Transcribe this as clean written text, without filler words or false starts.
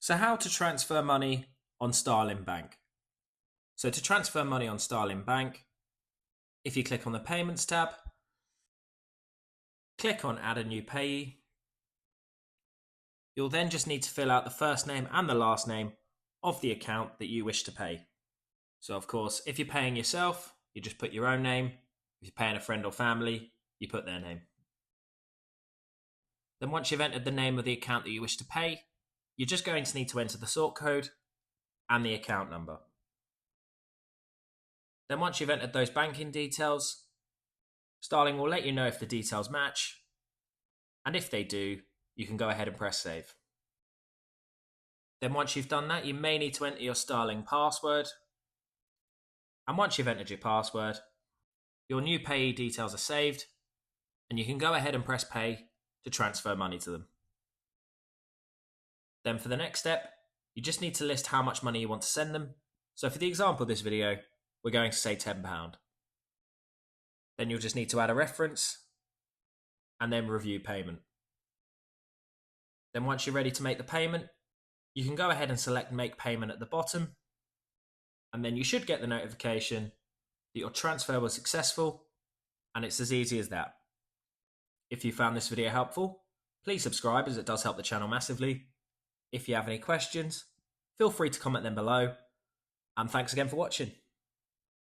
So how to transfer money on Starling Bank. So to transfer money on Starling Bank, if you click on the Payments tab, click on Add a new payee. You'll then just need to fill out the first name and the last name of the account that you wish to pay. So of course, if you're paying yourself, you just put your own name. If you're paying a friend or family, you put their name. Then once you've entered the name of the account that you wish to pay, you're just going to need to enter the sort code and the account number. Then once you've entered those banking details, Starling will let you know if the details match, and if they do, you can go ahead and press save. Then once you've done that, you may need to enter your Starling password, and once you've entered your password, your new payee details are saved, and you can go ahead and press pay to transfer money to them. Then for the next step, you just need to list how much money you want to send them. So for the example of this video, we're going to say £10. Then you'll just need to add a reference and then review payment. Then once you're ready to make the payment, you can go ahead and select make payment at the bottom, and then you should get the notification that your transfer was successful, and it's as easy as that. If you found this video helpful, please subscribe as it does help the channel massively. If you have any questions, feel free to comment them below, and thanks again for watching.